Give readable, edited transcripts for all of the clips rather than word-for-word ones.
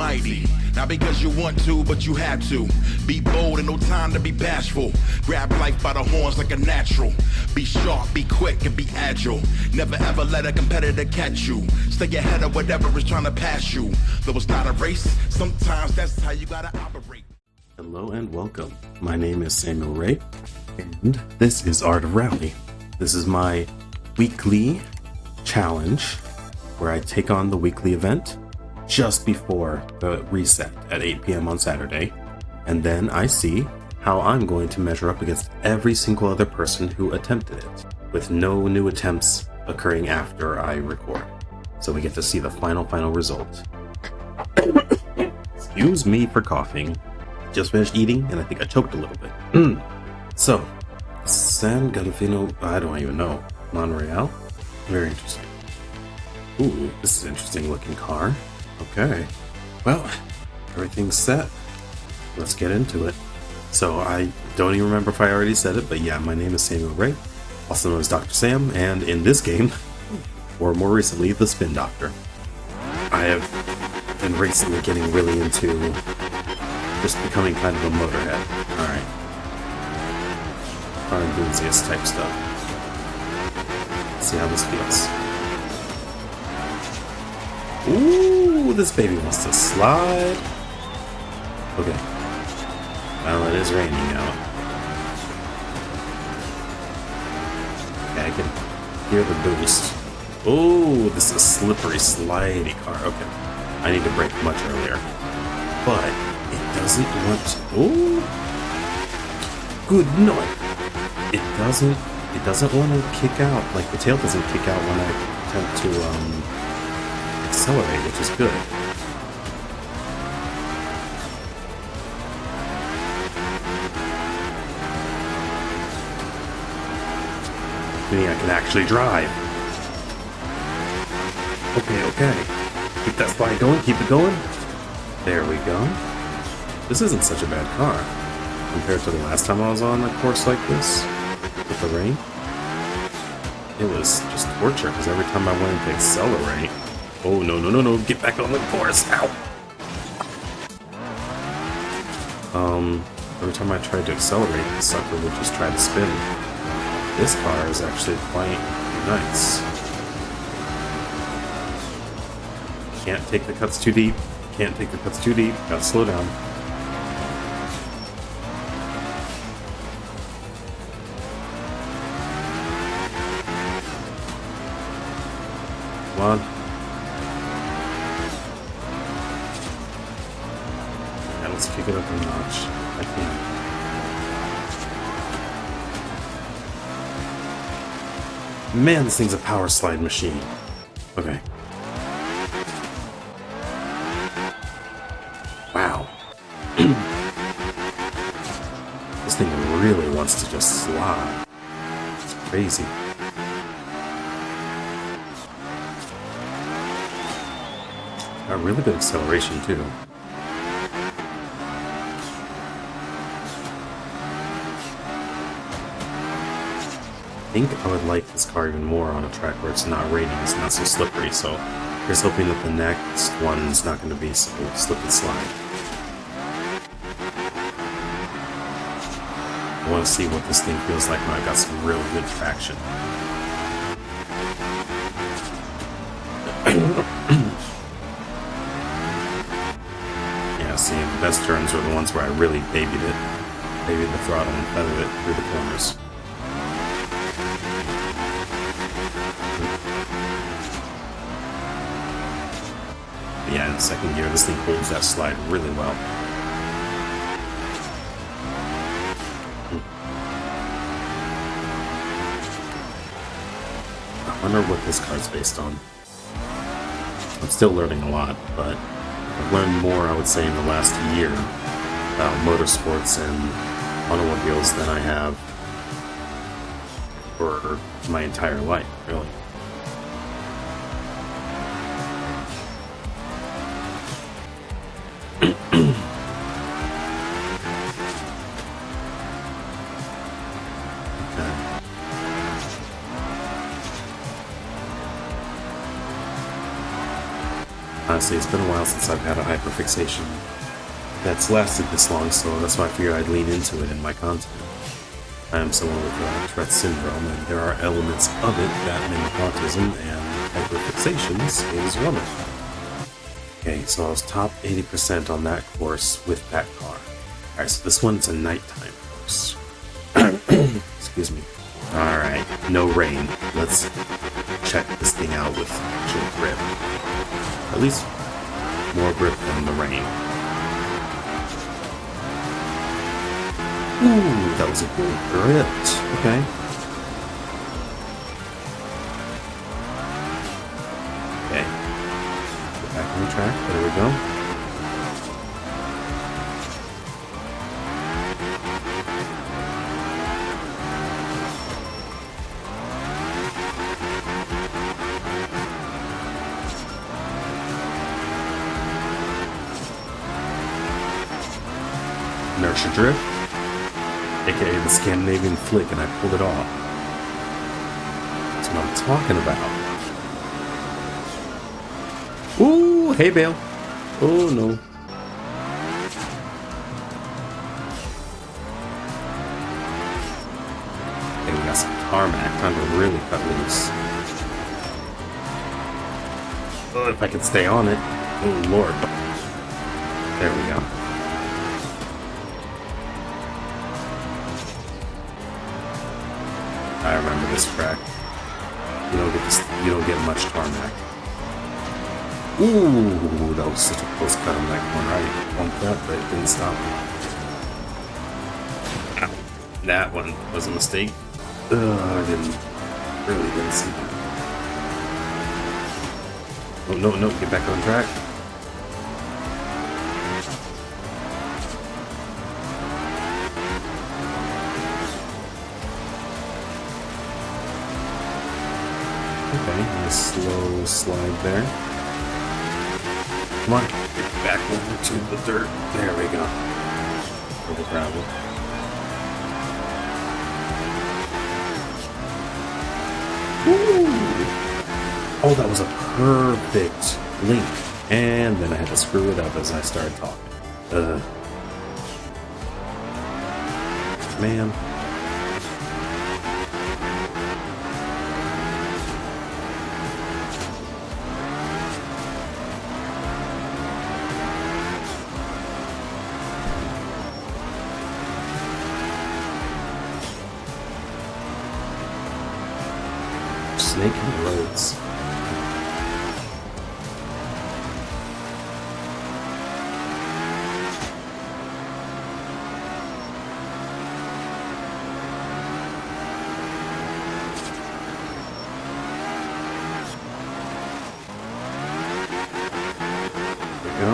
mighty. Not because you want to, but you have to. Be bold and no time to be bashful. Grab life by the horns like a natural. Be sharp, be quick, and be agile. Never ever let a competitor catch you. Stay ahead of whatever is trying to pass you. Though it's not a race, sometimes that's how you gotta operate. Hello and welcome. My name is Samuel Ray, and this is Art of Rally. This is my weekly challenge where I take on the weekly event just before the reset at 8 p.m. on Saturday, and then I see how I'm going to measure up against every single other person who attempted it, with no new attempts occurring after I record. So we get to see the final result. Excuse me for coughing. Just finished eating, and I think I choked a little bit. So, San Gadolfino, I don't even know. Monreal? Very interesting. Ooh, this is an interesting looking car. Okay. Well, everything's set. Let's get into it. So, I don't even remember if I already said it, but yeah, my name is Samuel Ray, also known as Dr. Sam, and in this game, or more recently, the Spin Doctor. I have been recently getting really into just becoming kind of a motorhead. Alright. Car enthusiast type stuff. Let's see how this feels. Ooh, this baby wants to slide. Okay. Well, it is raining out. Okay, I can hear the boost. Ooh, this is a slippery, slidey car. Okay. I need to brake much earlier. But it doesn't want to. Ooh. Good night. It doesn't want to kick out. Like, the tail doesn't kick out when I attempt to, accelerate, which is good. Meaning I can actually drive. Okay. Keep that slide going, keep it going. There we go. This isn't such a bad car compared to the last time I was on a course like this with the rain. It was just torture because every time I wanted to accelerate. Oh, no, get back on the course. Ow! Every time I tried to accelerate, the sucker would just try to spin. This car is actually quite nice. Can't take the cuts too deep. Gotta slow down. Come on. Yeah, let's kick it up a notch. I can't. Man, this thing's a power slide machine. Okay. Wow. This thing really wants to just slide. It's crazy. Got really good acceleration too. I think I would like this car even more on a track where it's not raining, it's not so slippery, so here's hoping that the next one is not going to be so slip and slide. I want to see what this thing feels like when I've got some real good traction. Yeah, see, the best turns are the ones where I really babied the throttle and feathered it through the corners. Yeah, in second gear, this thing holds that slide really well. I wonder what this car's based on. I'm still learning a lot, but I've learned more, I would say, in the last year about motorsports and automobiles than I have for my entire life, really. honestly, it's been a while since I've had a hyperfixation that's lasted this long, so that's why I figured I'd lean into it in my content. I am someone with Tourette syndrome, and there are elements of it that mimic autism, and hyperfixations is one of them. Okay, so I was top 80% on that course with that car. Alright, so this one's a nighttime course. Excuse me. Alright, no rain. Let's check this thing out with actual grip. At least more grip than the rain. Ooh, that was a good grip. Okay. Okay. Get back on the track. There we go. Inertia drift, aka the Scandinavian flick, and I pulled it off. That's what I'm talking about. Ooh, hay bale. Oh no. Okay, we got some tarmac, time to really cut loose. Oh, if I can stay on it. Oh lord. There we go. I remember this track. You don't get much tarmac. Ooh, that was such a close cut on that corner. I bumped that, but it didn't stop me. Ow. That one was a mistake. I really didn't see that. Oh no, get back on track. Okay, nice slow slide there. Come on, get back over to the dirt. There we go. Or the gravel. Woo! Oh, that was a perfect link. And then I had to screw it up as I started talking. Man. Snake and roads. There we go.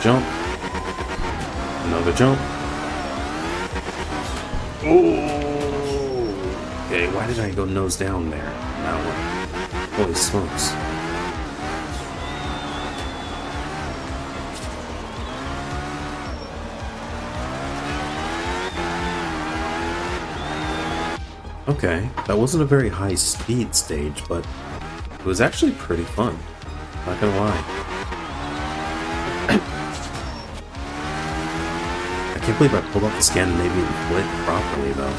Jump. Another jump. Oh. Okay, why did I go nose down there? That one. Holy smokes. Okay, that wasn't a very high speed stage, but it was actually pretty fun. Not gonna lie. I can't believe I pulled off the Scandinavian flick properly though.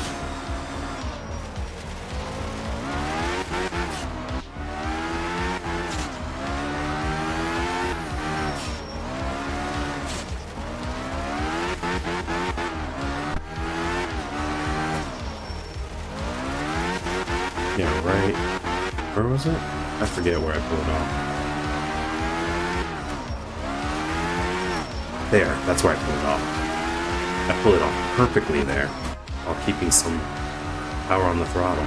Yeah, right. Where was it? I forget where I pulled it off. There, that's where I pulled it off. I pulled it off perfectly there, while keeping some power on the throttle.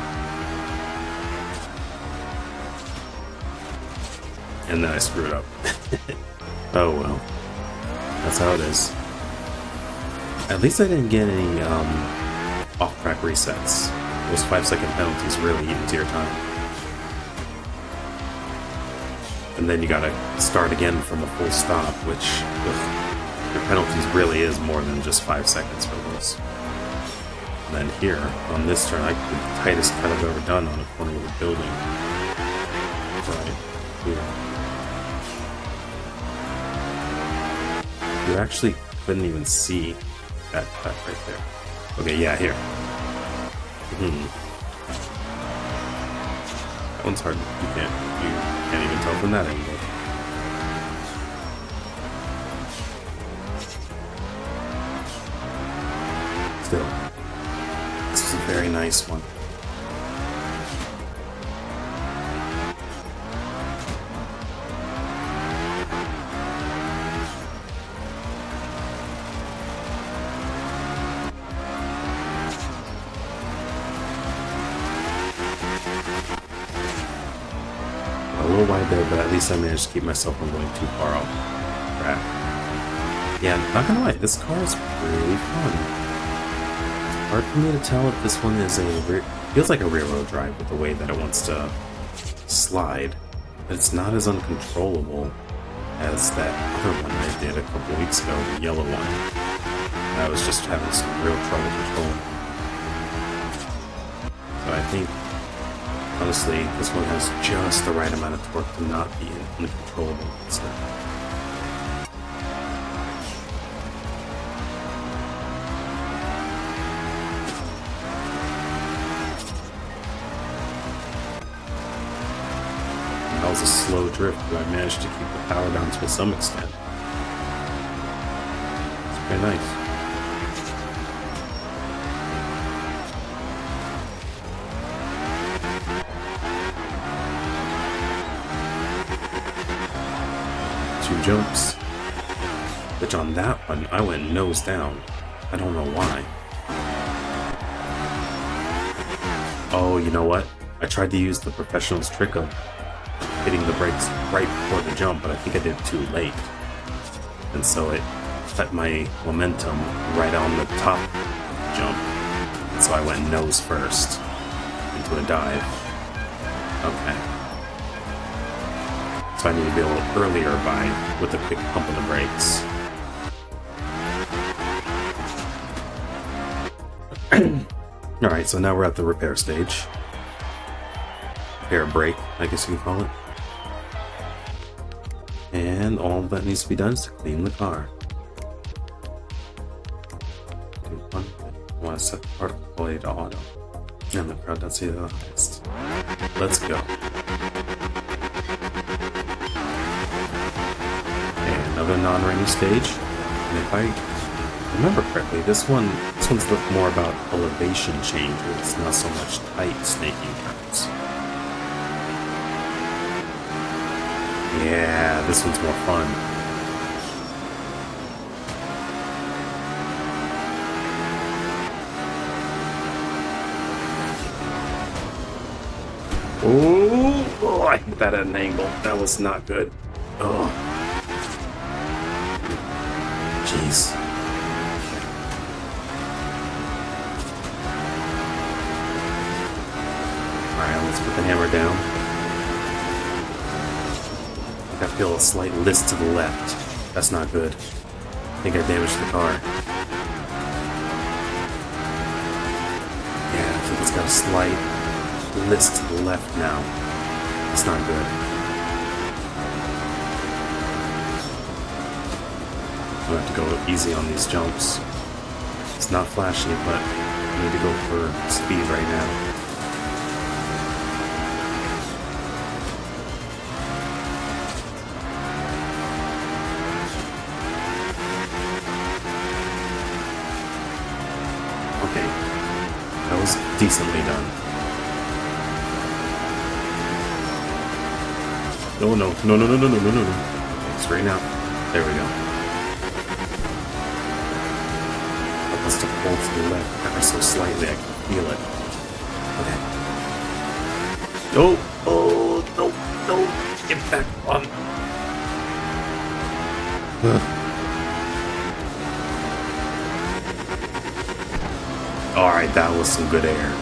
And then I screwed up. Oh well. That's how it is. At least I didn't get any off-track resets. Those 5-second penalties really eat into your time. And then you gotta start again from a full stop, which with your penalties really is more than just 5 seconds for those. And then here, on this turn, I did the tightest cut I've ever done on a corner of a building. Right here. You actually couldn't even see that cut right there. Okay, yeah, here. That one's hard. You can't even tell from that angle. Still, this is a very nice one. A little wide there, but at least I managed to keep myself from going too far off track. Yeah, not gonna lie, this car is really fun. It's hard for me to tell if this one is feels like a rear-wheel drive with the way that it wants to slide, but it's not as uncontrollable as that other one I did a couple weeks ago, the yellow one. I was just having some real trouble controlling. So I think, honestly, this one has just the right amount of torque to not be uncontrollable. So. That was a slow drift, but I managed to keep the power down to some extent. It's very nice. Two jumps, which on that one I went nose down. I don't know why. Oh, you know what? I tried to use the professional's trick of hitting the brakes right before the jump, but I think I did it too late. And so it set my momentum right on the top jump. And so I went nose first into a dive. Okay. So I need to be a little earlier with a quick pump of the brakes. Alright, so now we're at the repair stage. Repair brake, I guess you can call it. And all that needs to be done is to clean the car. I want to set the particle quality to auto. And the crowd density to the highest. Let's go. Another non-rainy stage, and if I remember correctly, this one's more about elevation changes, not so much tight snaking turns. Yeah, this one's more fun. Oh, I hit that at an angle. That was not good. Oh. Jeez. Alright, let's put the hammer down. I feel a slight list to the left. That's not good. I think I damaged the car. Yeah, I think it's got a slight list to the left now. That's not good. I have to go easy on these jumps. It's not flashy, but I need to go for speed right now. Okay, that was decently done. No. Okay, straighten out. There we go. To pull to the left ever so slightly, I can feel it. Okay. No, get back on. Alright, that was some good air.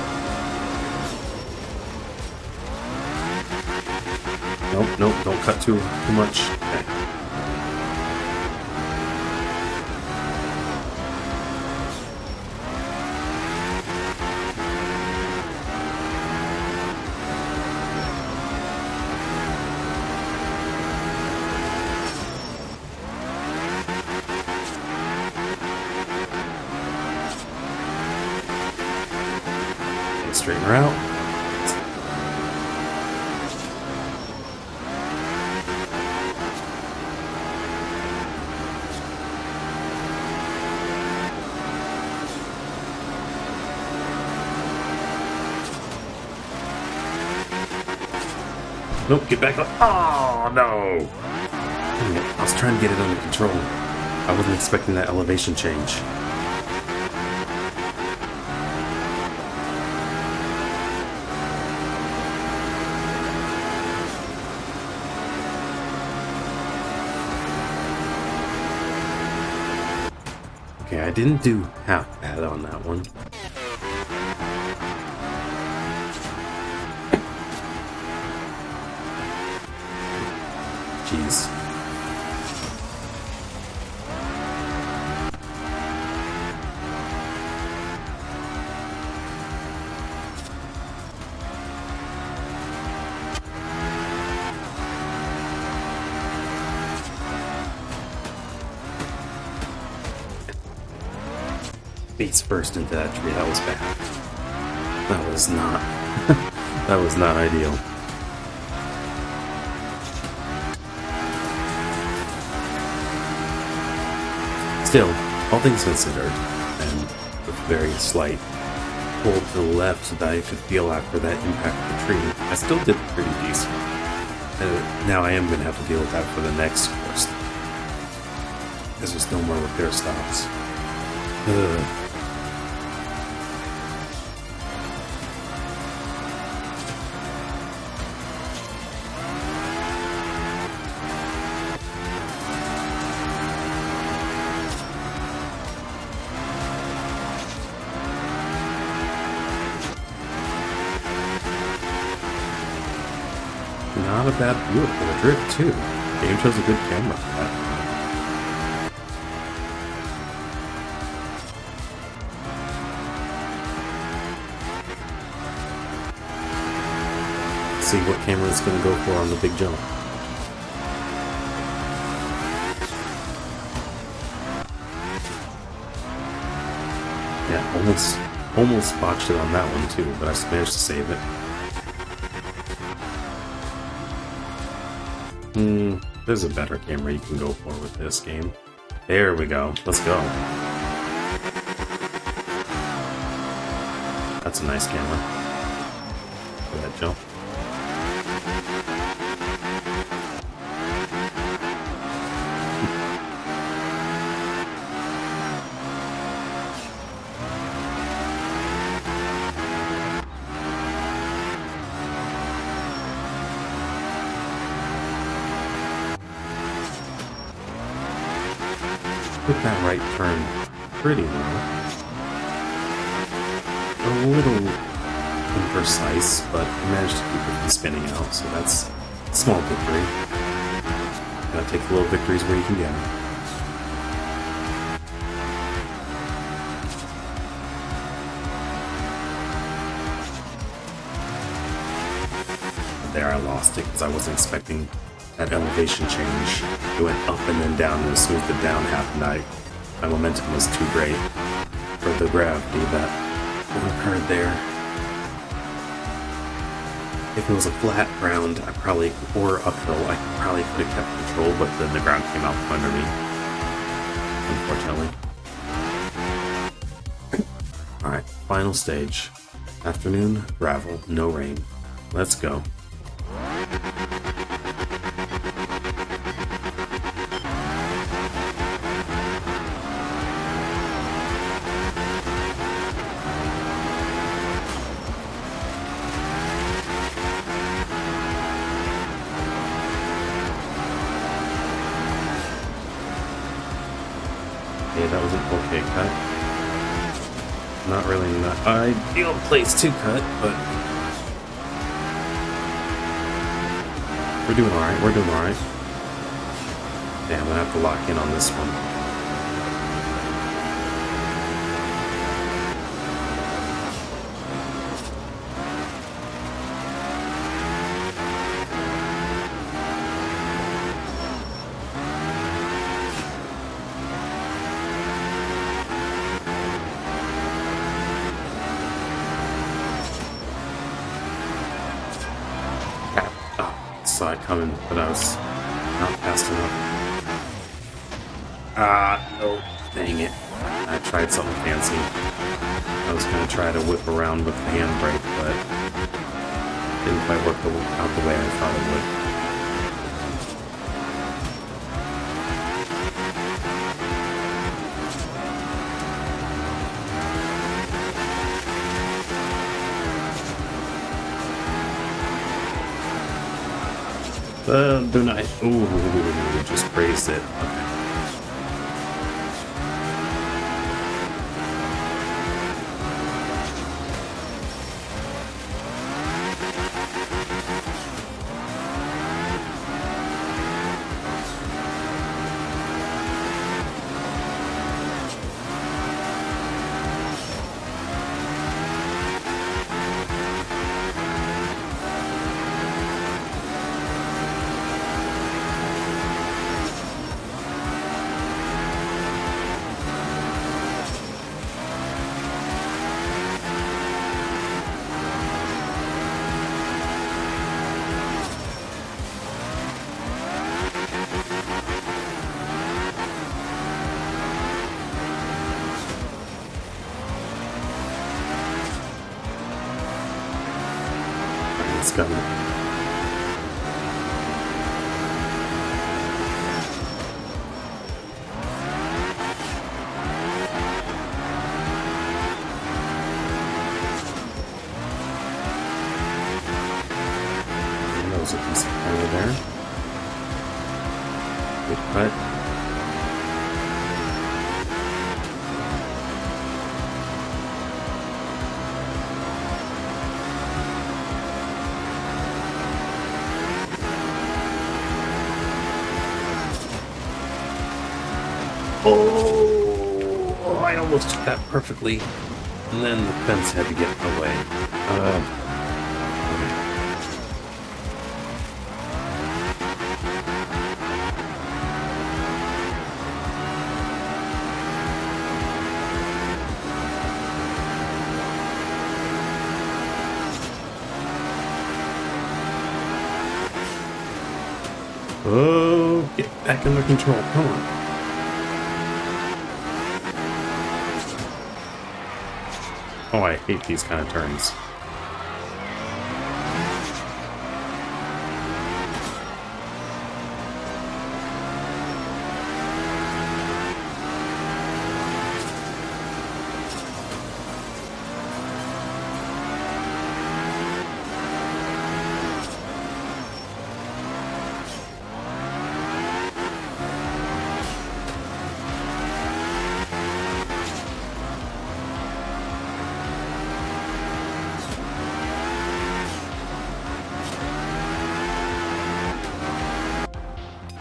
Nope, don't cut too much. Okay. straighten her out. Nope, get back up. Oh, no. Dang it. I was trying to get it under control. I wasn't expecting that elevation change. Okay, I didn't do half bad on that one. Jeez. Face first into that tree. That was bad. That was not. That was not ideal. Still, all things considered, and with very slight pull to the left that I could feel after that impact of the tree, I still did pretty decent. Now I am going to have to deal with that for the next course. There's just no more repair stops. Ugh. Not a bad view for the drift, too. The game chose a good camera for that. Let's see what camera it's going to go for on the big jump. Yeah, almost botched it on that one, too, but I managed to save it. There's a better camera you can go for with this game. There we go. Let's go. That's a nice camera for that jump. Took that right turn pretty well. A little imprecise, but I managed to keep it from spinning out, so that's a small victory. Gotta take the little victories where you can get them. There I lost it because I wasn't expecting that elevation change. It went up and then down, and as soon as the down happened, my momentum was too great for the gravity that occurred there. If it was a flat ground, or uphill, I probably could have kept control, but then the ground came out from under me, unfortunately. Alright, final stage. Afternoon, gravel, no rain. Let's go. Okay, that was an okay cut. Not really an ideal place to cut, but we're doing alright, Damn, I'm gonna have to lock in on this one. saw it coming, but I was not fast enough. Ah, no. Dang it. I tried something fancy. I was going to try to whip around with the handbrake, but didn't quite work out the way I thought it would. They're not. Ooh, just grazed it. Okay. It's coming. That was a decent corner there. Good cut. Oh, I almost took that perfectly. And then the fence had to get in the way. Oh, get back under control. Come on. Oh, I hate these kind of turns.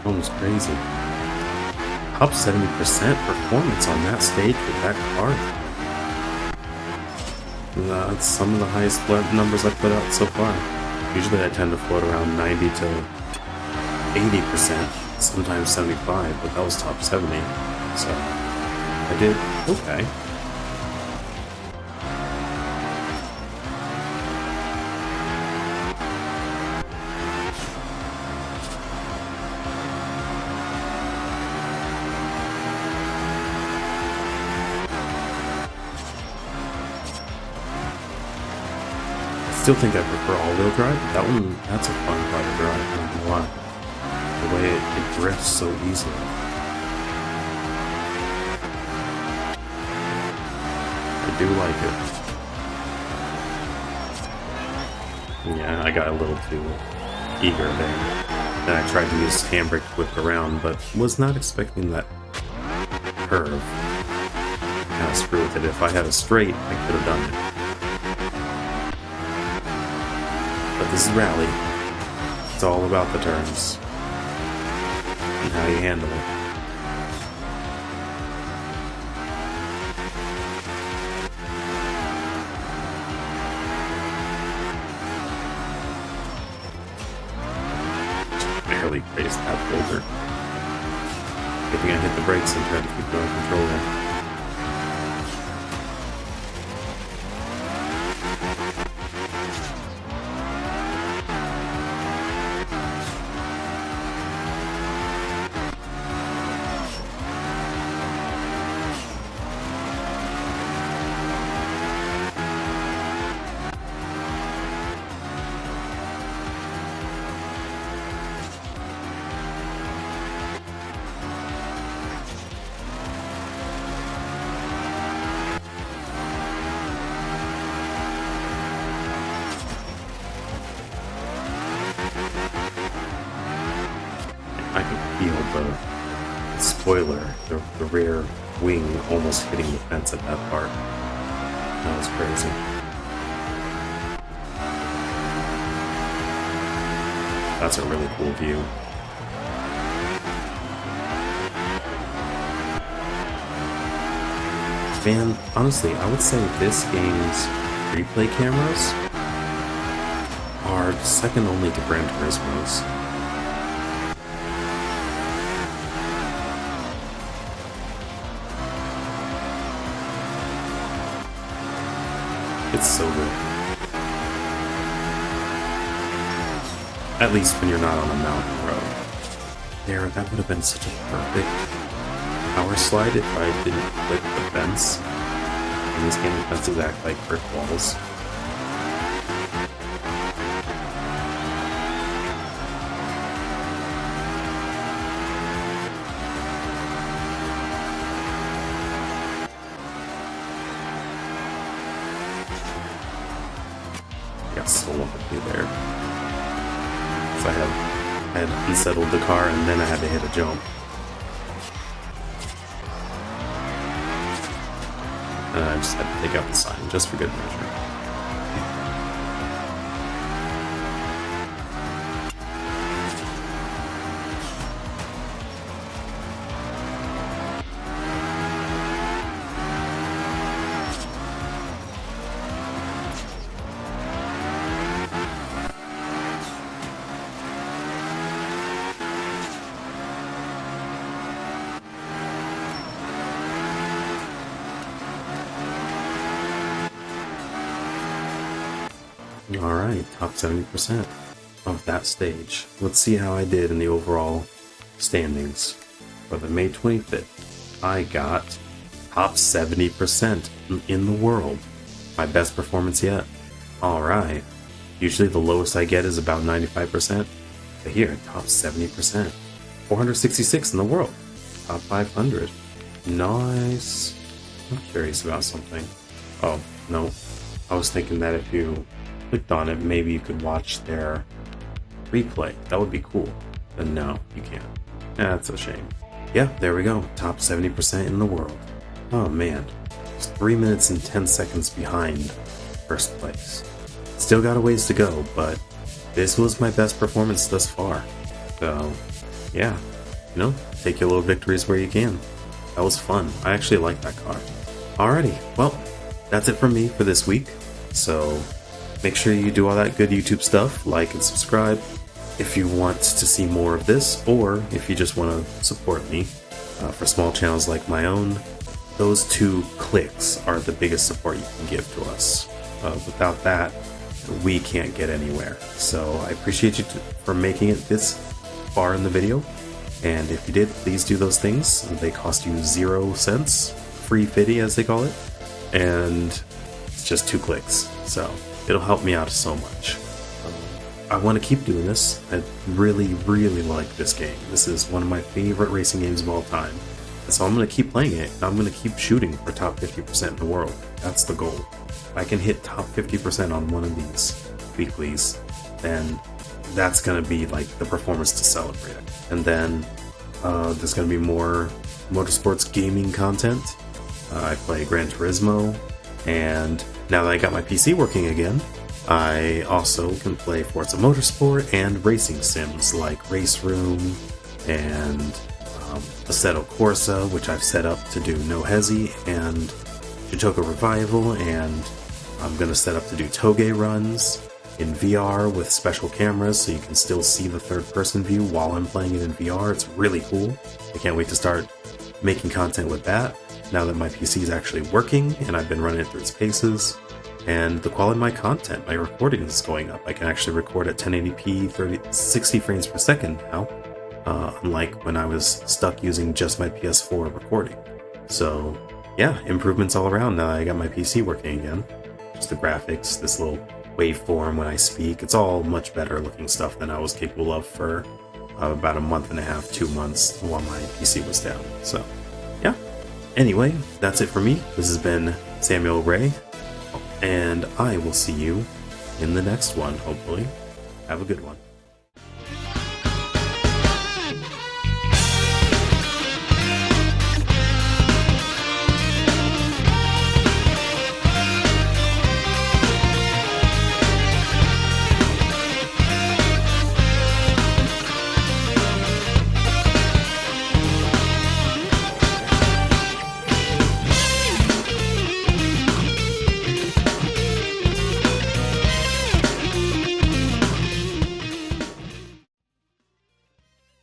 Almost crazy. Up 70% performance on that stage with that car. That's some of the highest numbers I've put out so far. Usually I tend to float around 90 to 80%, sometimes 75, but that was top 70. So I did okay. Still think I prefer all-wheel drive. That's a fun car to drive, not gonna lie. The way it drifts so easily. I do like it. Yeah, I got a little too eager there. And I tried to use handbrake to whip around, but was not expecting that curve. Kind of screw with it. If I had a straight, I could have done it. But this is rally. It's all about the turns and how you handle it. Barely grazed that boulder. Good thing I hit the brakes and tried to keep it under control there. spoiler, the rear wing almost hitting the fence at that part. That was crazy. That's a really cool view. Man, honestly, I would say this game's replay cameras are second only to Gran Turismo's. It's so good. At least when you're not on a mountain road. There, that would have been such a perfect power slide if I didn't click the fence. In this game, fences act like brick walls. Got so lucky there. So I had unsettled the car and then I had to hit a jump. And I just had to take out the sign just for good measure. Alright, top 70% of that stage. Let's see how I did in the overall standings. For the May 25th, I got top 70% in the world. My best performance yet. Alright. Usually the lowest I get is about 95%. But here, top 70%. 466 in the world. Top 500. Nice. I'm curious about something. Oh, no. I was thinking that if you clicked on it, maybe you could watch their replay. That would be cool. But no, you can't. That's a shame. Yeah, there we go. Top 70% in the world. Oh man. It's 3 minutes and 10 seconds behind first place. Still got a ways to go, but this was my best performance thus far. So, yeah. You know, take your little victories where you can. That was fun. I actually like that car. Alrighty, well, that's it from me for this week. So, make sure you do all that good YouTube stuff, like and subscribe if you want to see more of this, or if you just want to support me for small channels like my own. Those 2 clicks are the biggest support you can give to us. Without that, we can't get anywhere. So I appreciate you for making it this far in the video. And if you did, please do those things. They cost you 0 cents, free fitty as they call it. And it's just 2 clicks. So it'll help me out so much. I want to keep doing this. I really, really like this game. This is one of my favorite racing games of all time. So I'm going to keep playing it. I'm going to keep shooting for top 50% in the world. That's the goal. If I can hit top 50% on one of these weeklies, then that's going to be like the performance to celebrate. And then there's going to be more motorsports gaming content. I play Gran Turismo, and now that I got my PC working again, I also can play Forza Motorsport and racing sims like Race Room and Assetto Corsa, which I've set up to do No Hezi, and Jutoka Revival, and I'm going to set up to do Toge runs in VR with special cameras so you can still see the third-person view while I'm playing it in VR. It's really cool. I can't wait to start making content with that now that my PC is actually working and I've been running it through its paces. And the quality of my content, my recording is going up. I can actually record at 1080p 60 frames per second now, unlike when I was stuck using just my PS4 recording. So yeah, improvements all around now that I got my PC working again. Just the graphics, this little waveform when I speak, it's all much better looking stuff than I was capable of for about a month and a half, 2 months while my PC was down. So yeah, anyway, that's it for me. This has been Samuel Ray, and I will see you in the next one, hopefully. Have a good one.